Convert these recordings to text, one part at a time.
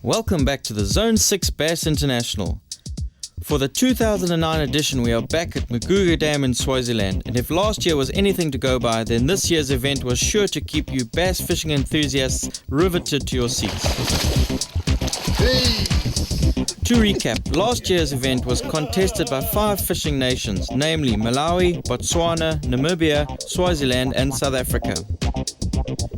Welcome back to the Zone 6 Bass International. For the 2009 edition, we are back at Maguga Dam in Swaziland, and if last year was anything to go by, then this year's event was sure to keep you bass fishing enthusiasts riveted to your seats. To recap, last year's event was contested by 5 fishing nations, namely Malawi, Botswana, Namibia, Swaziland and South Africa.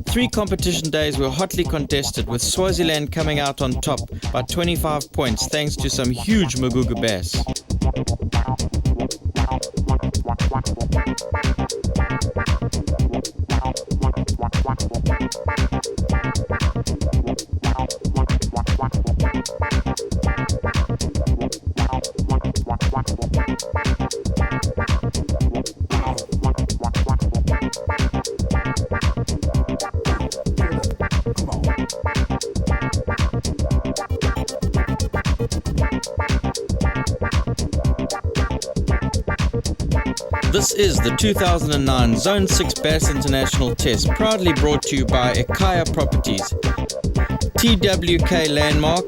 3 competition days were hotly contested, with Swaziland coming out on top by 25 points thanks to some huge Maguga bass. This is the 2009 Zone 6 Bass International Test, proudly brought to you by Ekaya Properties, TWK Landmark,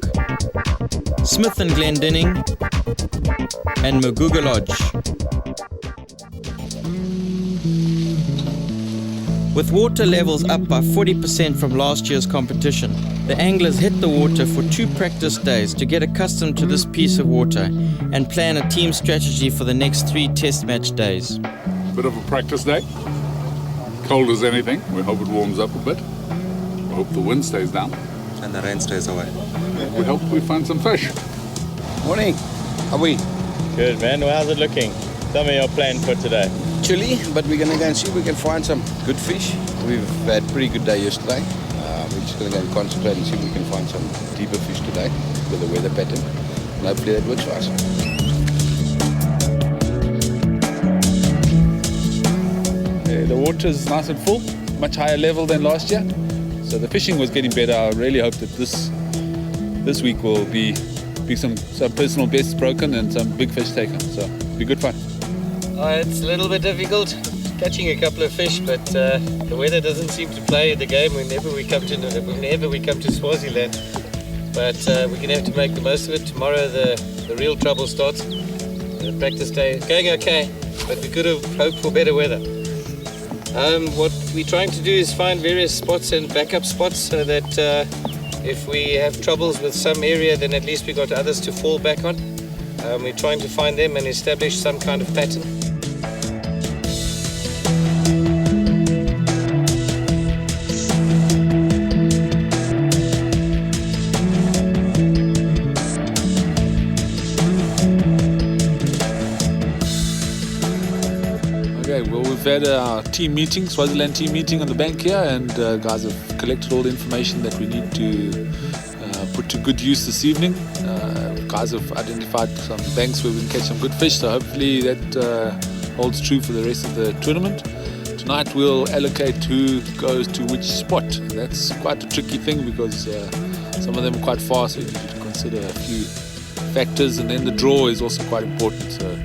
Smith & Glendinning, and Maguga Lodge. With water levels up by 40% from last year's competition, the anglers hit the water for 2 practice days to get accustomed to this piece of water and plan a team strategy for the next 3 test match days. Bit of a practice day. Cold as anything. We hope it warms up a bit. We hope the wind stays down. And the rain stays away. We hope we find some fish. Morning. How are we? Good, man. Well, how's it looking? Tell me your plan for today. Chilly, but we're going to go and see if we can find some good fish. We've had a pretty good day yesterday. We're just going to go and concentrate and see if we can find some deeper fish today with the weather pattern. And hopefully that works for us. The water's nice and full, much higher level than last year. So the fishing was getting better. I really hope that this week will be some personal bests broken and some big fish taken. So it'll be good fun. It's a little bit difficult catching a couple of fish, but the weather doesn't seem to play the game whenever we come to Swaziland. But we're going to have to make the most of it. Tomorrow the real trouble starts. The practice day is going okay, but we could have hoped for better weather. What we're trying to do is find various spots and backup spots so that if we have troubles with some area, then at least we got others to fall back on. We're trying to find them and establish some kind of pattern. We've had our team meeting, Swaziland team meeting on the bank here, and guys have collected all the information that we need to put to good use this evening. Guys have identified some banks where we can catch some good fish, so hopefully that holds true for the rest of the tournament. Tonight we'll allocate who goes to which spot. And that's quite a tricky thing because some of them are quite far, so you need to consider a few factors, and then the draw is also quite important. So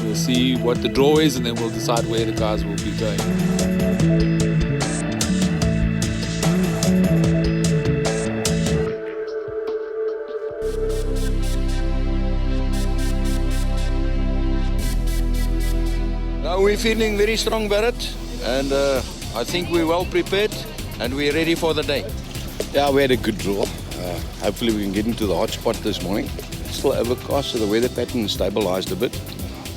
we'll see what the draw is, and then we'll decide where the guys will be going. Now we're feeling very strong, Barrett, and I think we're well prepared and we're ready for the day. Yeah, we had a good draw. Hopefully we can get into the hot spot this morning. It's still overcast, so the weather pattern is stabilized a bit.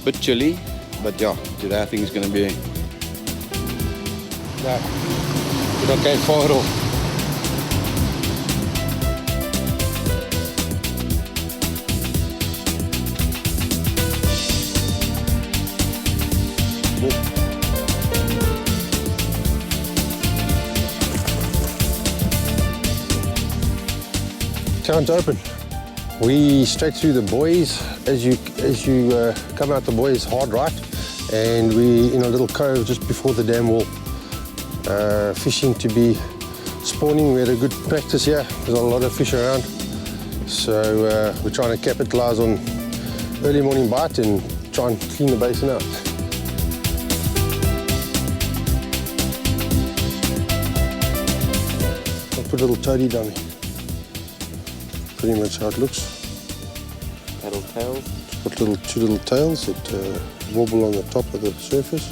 Bit chilly, but yeah, today I think it's going to be okay for it all. Town's open. We straight through the buoys. As you come out the buoy, it's hard right, and we in a little cove just before the dam wall, fishing to be spawning. We had a good practice here. There's a lot of fish around, so we're trying to capitalize on early morning bite and try and clean the basin out. I'll put a little toady down here. pretty much how it looks. Paddle tails. It's got two little tails that wobble on the top of the surface,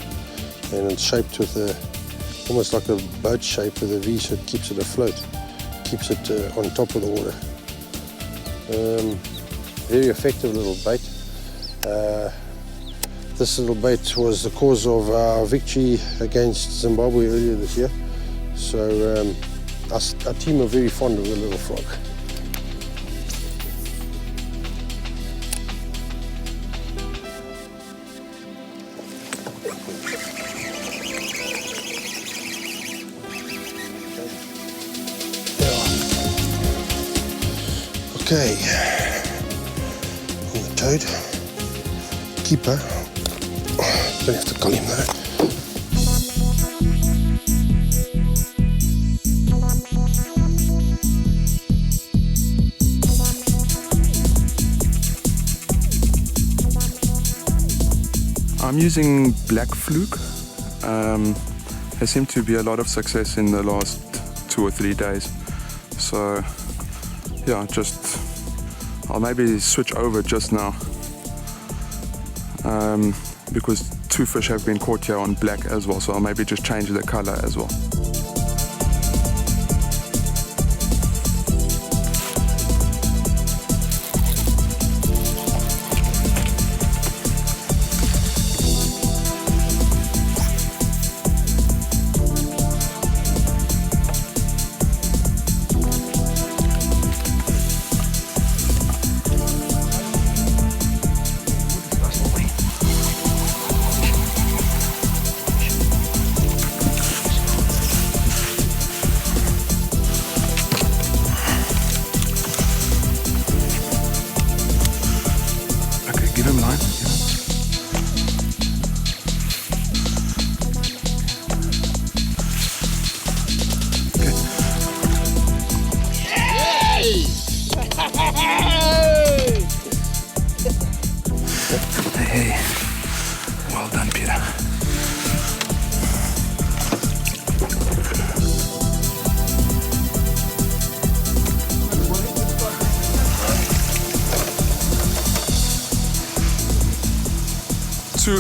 and it's shaped with almost like a boat shape with a V, so it keeps it afloat, keeps it on top of the water. Very effective little bait. This little bait was the cause of our victory against Zimbabwe earlier this year. So our team are very fond of the little frog. Okay, on the toad, keeper, don't have to call him that. I'm using Black Fluke. There seemed to be a lot of success in the last 2 or 3 days. So yeah, I'll maybe switch over just now because 2 fish have been caught here on black as well, so I'll maybe just change the color as well. Give him line. Hey, well done, Peter.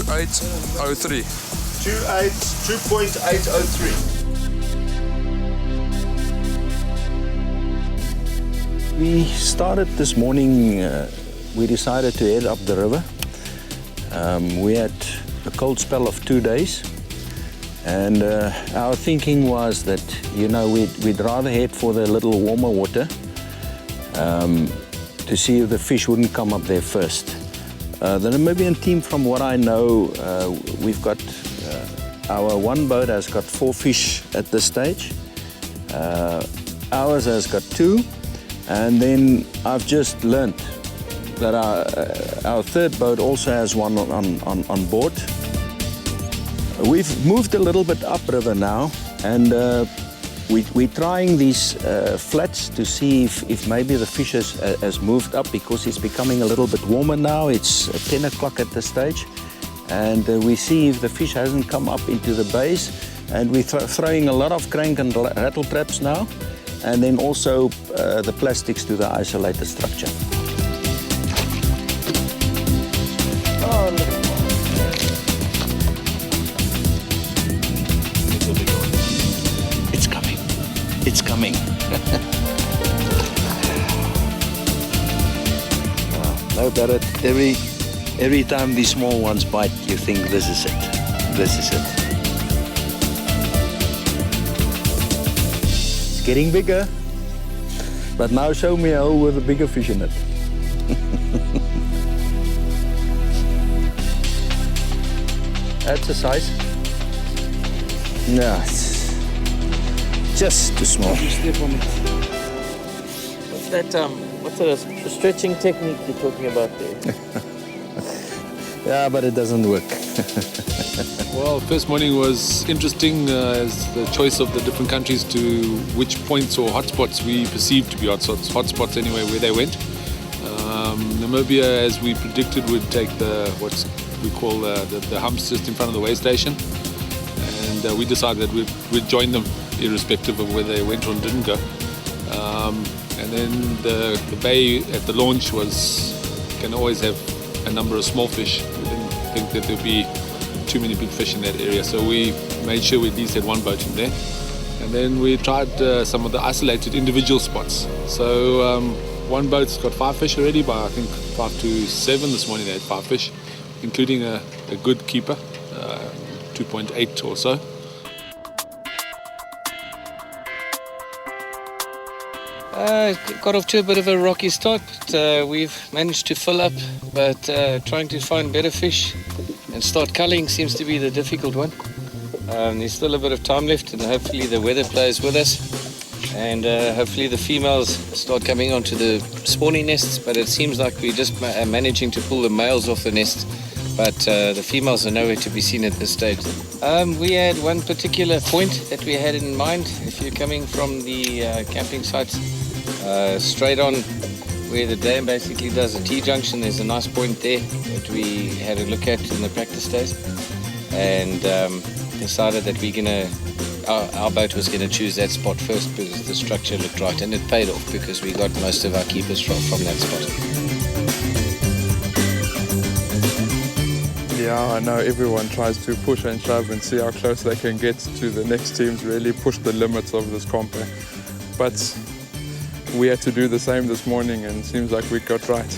.803. 2.803. We started this morning, we decided to head up the river. We had a cold spell of 2 days, and our thinking was that, you know, we'd rather head for the little warmer water to see if the fish wouldn't come up there first. The Namibian team, from what I know, we've got, our one boat has got 4 fish at this stage. Ours has got 2. And then I've just learnt that our third boat also has one on board. We've moved a little bit upriver now, and we're trying these flats to see if maybe the fish has moved up, because it's becoming a little bit warmer now. It's 10 o'clock at this stage, and we see if the fish hasn't come up into the bays, and we're throwing a lot of crank and rattle traps now, and then also the plastics to the isolated structure. It's coming. It's coming. No, Barrett, every time these small ones bite, you think this is it. This is it. It's getting bigger. But now show me a hole with a bigger fish in it. That's the size. No, it's just too small. What's that stretching technique you're talking about there? Yeah, but it doesn't work. Well, first morning was interesting as the choice of the different countries to which points or hotspots we perceived to be hotspots anyway, where they went. Namibia, as we predicted, would take what we call the humps just in front of the way station, and we decided that we'd join them irrespective of whether they went or didn't go. And then the bay at the launch can always have a number of small fish. We didn't think that there'd be too many big fish in that area, so we made sure we at least had one boat in there. And then we tried some of the isolated individual spots. So one boat's got 5 fish already, by I think 5 to 7 this morning they had 5 fish, including a good keeper, 2.8 or so. Got off to a bit of a rocky start, but we've managed to fill up, but trying to find better fish and start culling seems to be the difficult one. There's still a bit of time left, and hopefully the weather plays with us, and hopefully the females start coming onto the spawning nests, but it seems like we're just managing to pull the males off the nest, but the females are nowhere to be seen at this stage. We had one particular point that we had in mind. If you're coming from the camping sites straight on where the dam basically does a T-junction, there's a nice point there that we had a look at in the practice days, and decided that our boat was gonna choose that spot first because the structure looked right, and it paid off because we got most of our keepers from that spot. Yeah, I know everyone tries to push and shove and see how close they can get to the next teams, really push the limits of this comp. But we had to do the same this morning, and it seems like we got right.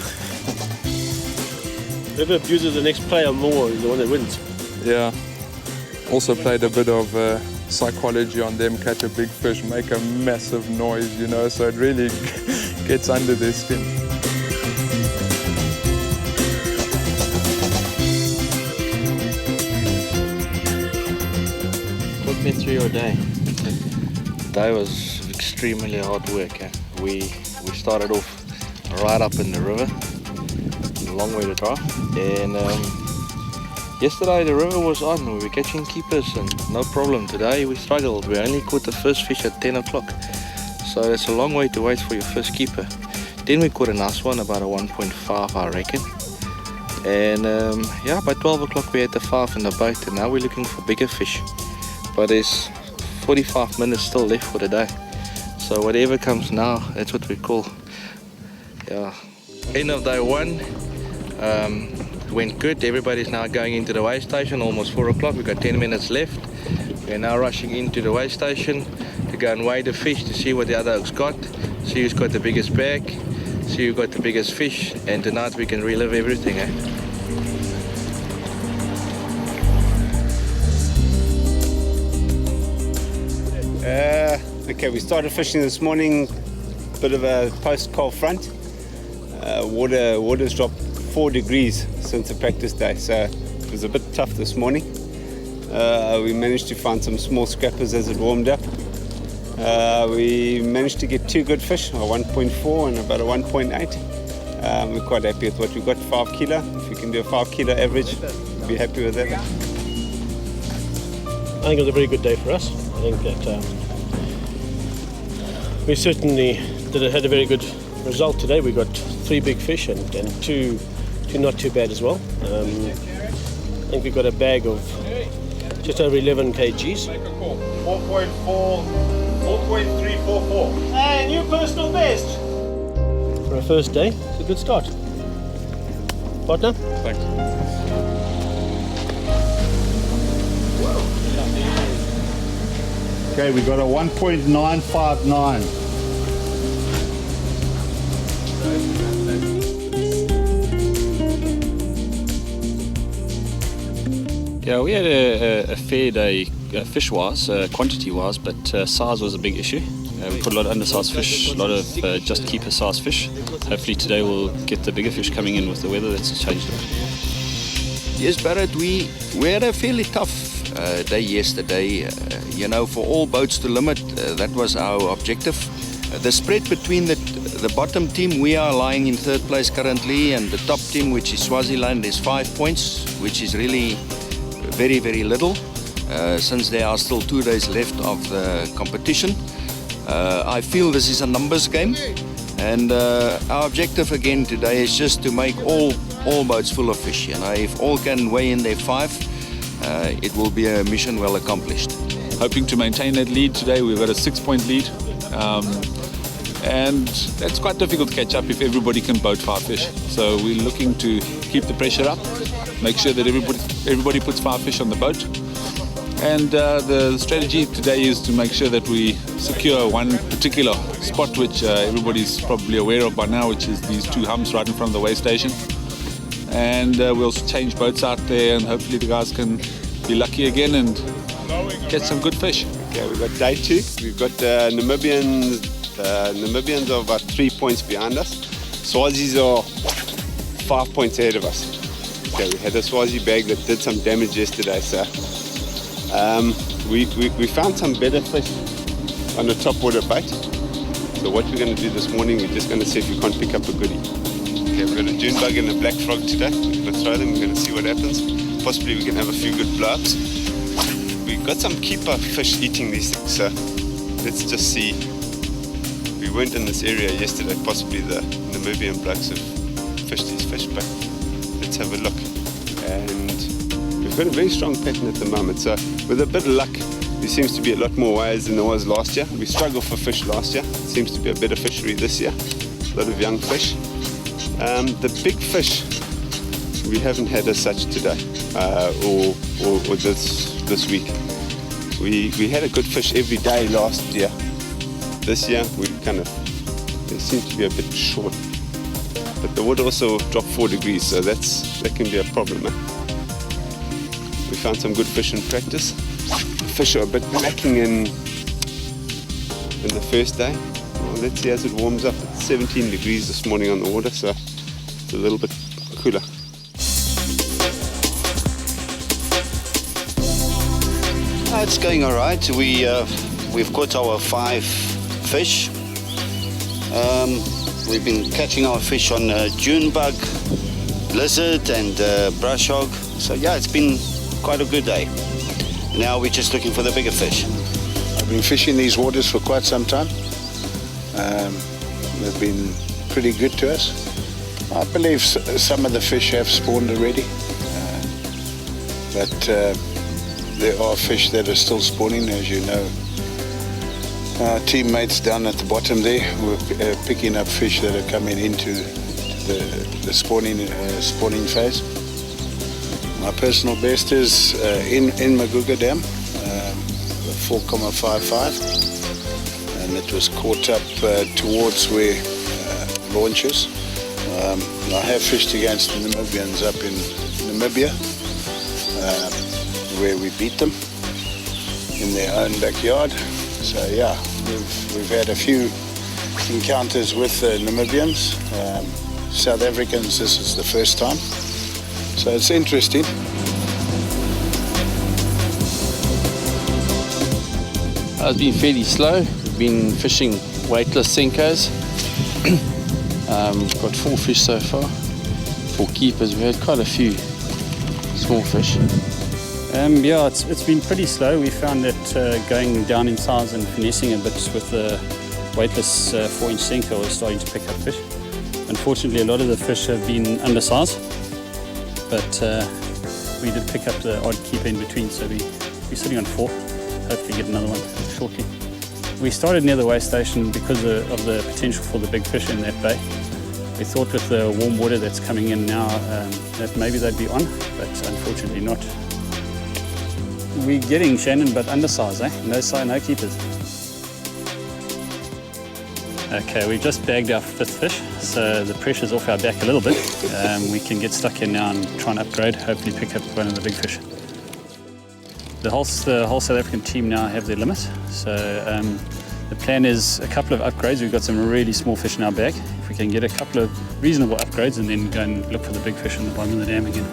Whoever abuses the next player more is the one that wins. Yeah. Also played a bit of psychology on them, catch a big fish, make a massive noise, you know, so it really gets under their skin. Walk me through your day. Day was extremely hard work. We started off right up in the river, a long way to drive, and yesterday the river was on, we were catching keepers and no problem. Today we struggled, we only caught the first fish at 10 o'clock, so it's a long way to wait for your first keeper. Then we caught a nice one, about a 1.5 I reckon, and by 12 o'clock we had the 5 in the boat, and now we're looking for bigger fish, but there's 45 minutes still left for the day, so whatever comes now, that's what we call. End of day 1. Went good. Everybody's now going into the weigh station, almost 4 o'clock. We've got 10 minutes left. We're now rushing into the weigh station to go and weigh the fish to see what the other oaks got, see who's got the biggest bag, see who got the biggest fish, and tonight we can relive everything. Okay, we started fishing this morning, bit of a post-cold front. Water's dropped 4 degrees since the practice day, so it was a bit tough this morning. We managed to find some small scrappers as it warmed up. We managed to get 2 good fish, a 1.4 and about a 1.8. We're quite happy with what we got, 5 kilo. If we can do a 5 kilo average, we'll be happy with that. I think it was a very good day for us. I think that we certainly had a very good result today. We got 3 big fish and 2 not too bad as well. I think we got a bag of just over 11 kgs. 4.344. Hey, new personal best! For a first day, it's a good start. Partner? Thanks. Okay, we got a 1.959. Yeah, we had a fair day fish-wise, quantity-wise, but size was a big issue. We caught a lot of undersized fish, a lot of just keeper-sized fish. Hopefully today we'll get the bigger fish coming in with the weather that's changed a bit. Yes, Barrett, we had a fairly tough day yesterday. For all boats to limit, that was our objective. The spread between the bottom team, we are lying in 3rd place currently, and the top team, which is Swaziland, is 5 points, which is really very, very little, since there are still 2 days left of the competition. I feel this is a numbers game, and our objective again today is just to make all boats full of fish. If all can weigh in their 5, it will be a mission well accomplished. Hoping to maintain that lead today. We've got a 6-point lead, And that's quite difficult to catch up if everybody can boat 5 fish. So we're looking to keep the pressure up, make sure that everybody puts 5 fish on the boat. And the strategy today is to make sure that we secure one particular spot which everybody's probably aware of by now, which is these 2 humps right in front of the weigh station. And we'll change boats out there, and hopefully the guys can be lucky again and catch some good fish. Okay, we've got day 2. We've got Namibians are about 3 points behind us. Swazis are 5 points ahead of us. Okay, we had a Swazi bag that did some damage yesterday, so we found some better fish on the top water bait. So what we're going to do this morning, we're just going to see if we can't pick up a goodie. Okay, we've got a June bug and a black frog today. We're going to throw them, we're going to see what happens. Possibly we can have a few good blowups. We've got some keeper fish eating these things, so let's just see. We weren't in this area yesterday, possibly the Namibian blokes have fished these fish, but let's have a look. And we've got a very strong pattern at the moment, so with a bit of luck, there seems to be a lot more wires than there was last year. We struggled for fish last year. It seems to be a better fishery this year. A lot of young fish. The big fish we haven't had as such today, or this week. We had a good fish every day last year. This year we they seem to be a bit short. But the water also dropped 4 degrees, so that can be a problem. We found some good fish in practice. The fish are a bit lacking in the first day. Well, let's see as it warms up. It's 17 degrees this morning on the water, so it's a little bit cooler. It's going all right. We've caught our 5 fish. We've been catching our fish on June bug, lizard and brush hog. So yeah, it's been quite a good day. Now we're just looking for the bigger fish. I've been fishing these waters for quite some time. They've been pretty good to us. I believe some of the fish have spawned already, but there are fish that are still spawning, as you know. Our teammates down at the bottom there were picking up fish that are coming into the spawning phase. My personal best is in Maguga Dam, 4,55, and it was caught up towards where launches. I have fished against the Namibians up in Namibia, where we beat them in their own backyard. So yeah, we've had a few encounters with the Namibians. South Africans, this is the first time. So it's interesting. It's been fairly slow. We've been fishing weightless Senkos. Got 4 fish so far. 4 keepers. We had quite a few small fish. Yeah, it's been pretty slow. We found that going down in size and finessing a bit with the weightless 4-inch Senko is starting to pick up fish. Unfortunately, a lot of the fish have been undersized, but we did pick up the odd keeper in between, so we're sitting on 4. Hopefully get another one shortly. We started near the weigh station because of the potential for the big fish in that bay. We thought with the warm water that's coming in now that maybe they'd be on, but unfortunately not. We're getting Shannon, but undersized, eh? No keepers. Okay, we just bagged our 5th fish, so the pressure's off our back a little bit. We can get stuck in now and try and upgrade, hopefully pick up one of the big fish. The whole South African team now have their limit, so the plan is a couple of upgrades. We've got some really small fish in our bag. If we can get a couple of reasonable upgrades and then go and look for the big fish in the bottom of the dam again.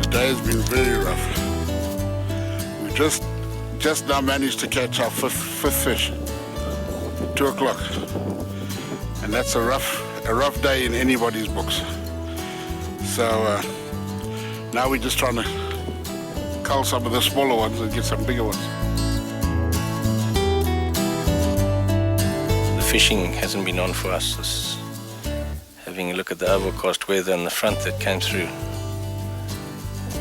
Today has been very rough. We just now managed to catch our fifth fish. 2 o'clock, and that's a rough day in anybody's books. So now we're just trying to cull some of the smaller ones and get some bigger ones. The fishing hasn't been on for us. having a look at the overcast weather and the front that came through.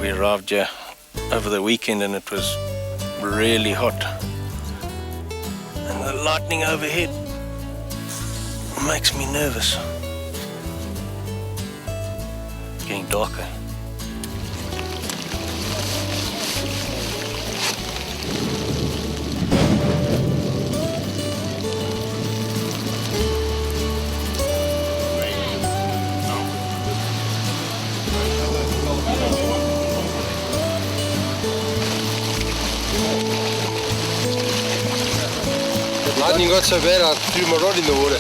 We arrived here over the weekend and it was really hot. And the lightning overhead makes me nervous. It's getting darker. Lightning got so bad I threw my rod in the water.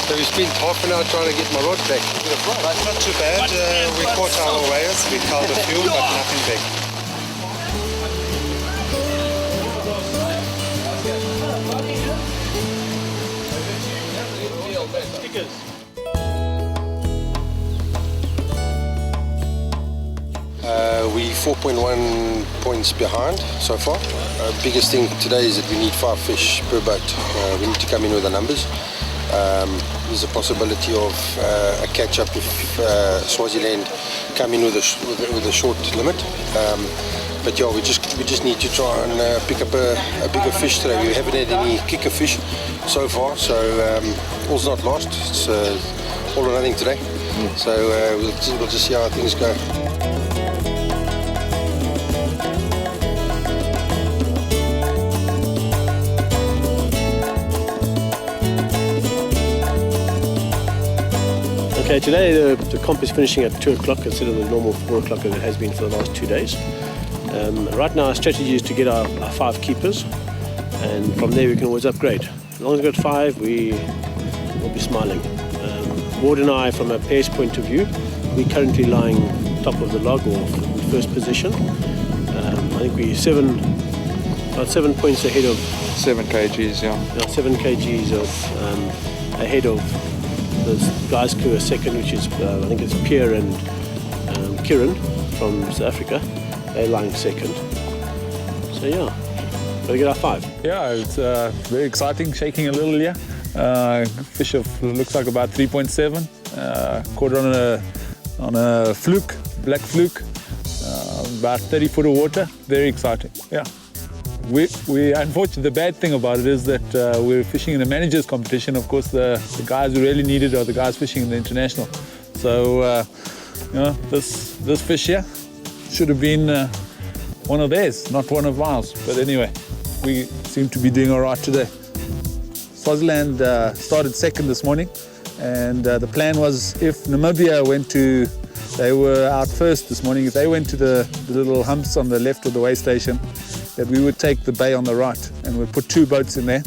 So we spent half an hour trying to get my rod back. That's not too bad. We caught our whales, we culled a few, but nothing big. We 4.1 points behind so far. Biggest thing today is that we need 5 fish per boat. We need to come in with the numbers. There's a possibility of a catch-up if Swaziland come in with a short limit. But yeah, we just need to try and pick up a bigger fish today. We haven't had any kicker fish so far, so all's not lost. It's all or nothing today. So we'll just see how things go. Okay, today the comp is finishing at 2 o'clock instead of the normal 4 o'clock as it has been for the last 2 days. Right now our strategy is to get our 5 keepers, and from there we can always upgrade. As long as we've got 5, we will be smiling. Ward and I, from a pace point of view, we're currently lying top of the log or first position. I think we're about 7 points ahead of 7 kgs, yeah. 7 kgs of ahead of the guys who are second, which is I think it's Pierre and Kieran from South Africa. They're lying second. So yeah, gotta get our 5. Yeah, it's very exciting, shaking a little here. Fish of looks like about 3.7. Caught on a fluke, black fluke, about 30 foot of water. Very exciting. Yeah. We unfortunately, the bad thing about it is that we're fishing in a managers competition. Of course, the guys who really need it are the guys fishing in the international. So you know, this fish here should have been one of theirs, not one of ours. But anyway, we seem to be doing all right today. Swaziland started second this morning, and the plan was if Namibia they were out first this morning, if they went to the little humps on the left of the way station, that we would take the bay on the right and we'd put 2 boats in there.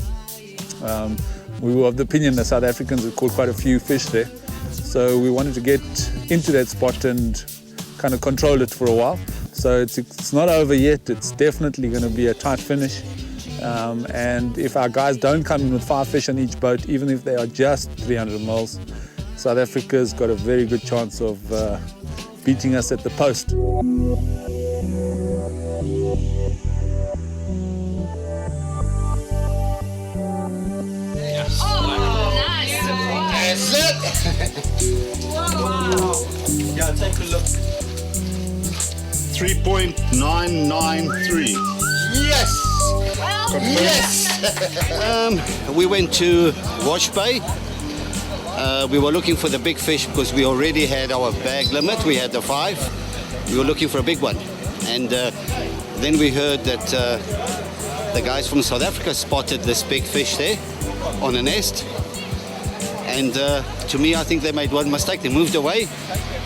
We were of the opinion that South Africans had caught quite a few fish there, so we wanted to get into that spot and kind of control it for a while. So it's not over yet. It's definitely going to be a tight finish. And if our guys don't come in with 5 fish on each boat, even if they are just 300 mils, South Africa's got a very good chance of beating us at the post. That's it! Wow! Yeah, take a look. 3.993. Yes! Yes! We went to Wash Bay. We were looking for the big fish because we already had our bag limit. We had the 5. We were looking for a big one. And then we heard that the guys from South Africa spotted this big fish there on a nest. And to me, I think they made one mistake. They moved away.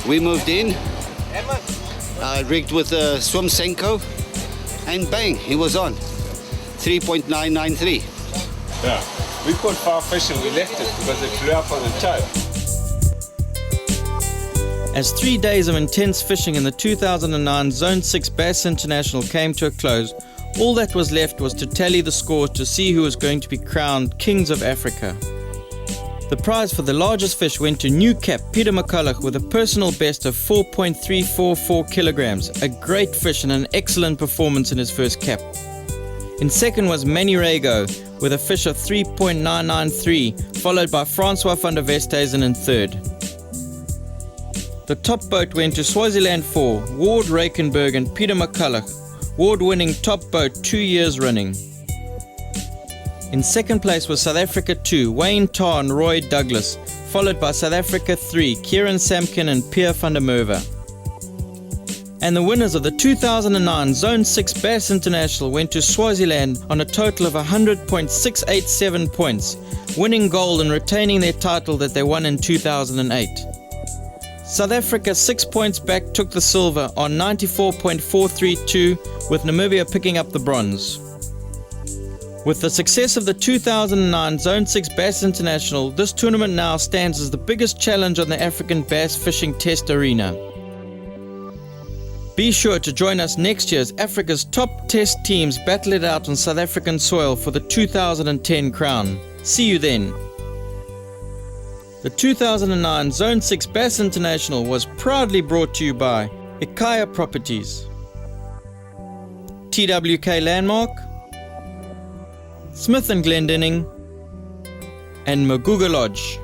We moved in. Rigged with a swim Senko. And bang, he was on. 3.993. Yeah, we caught 5 fish and we left it because it flew up on the toe. As 3 days of intense fishing in the 2009 Zone 6 Bass International came to a close, all that was left was to tally the scores to see who was going to be crowned Kings of Africa. The prize for the largest fish went to New Cap Peter McCulloch with a personal best of 4.344 kilograms, a great fish and an excellent performance in his first cap. In second was Manny Rago with a fish of 3.993, followed by Francois van der Westhuizen in third. The top boat went to Swaziland 4, Ward Rakenberg and Peter McCulloch, Ward winning top boat 2 years running. In second place was South Africa 2, Wayne Tarr and Roy Douglas, followed by South Africa 3, Kieran Samkin and Pierre van der Merwe. And the winners of the 2009 Zone 6 Bass International went to Swaziland on a total of 100.687 points, winning gold and retaining their title that they won in 2008. South Africa 6 points back took the silver on 94.432, with Namibia picking up the bronze. With the success of the 2009 Zone 6 Bass International, this tournament now stands as the biggest challenge on the African bass fishing test arena. Be sure to join us next year as Africa's top test teams battle it out on South African soil for the 2010 crown. See you then. The 2009 Zone 6 Bass International was proudly brought to you by Ikaya Properties, TWK Landmark, Smith & Glendinning, and Maguga Lodge.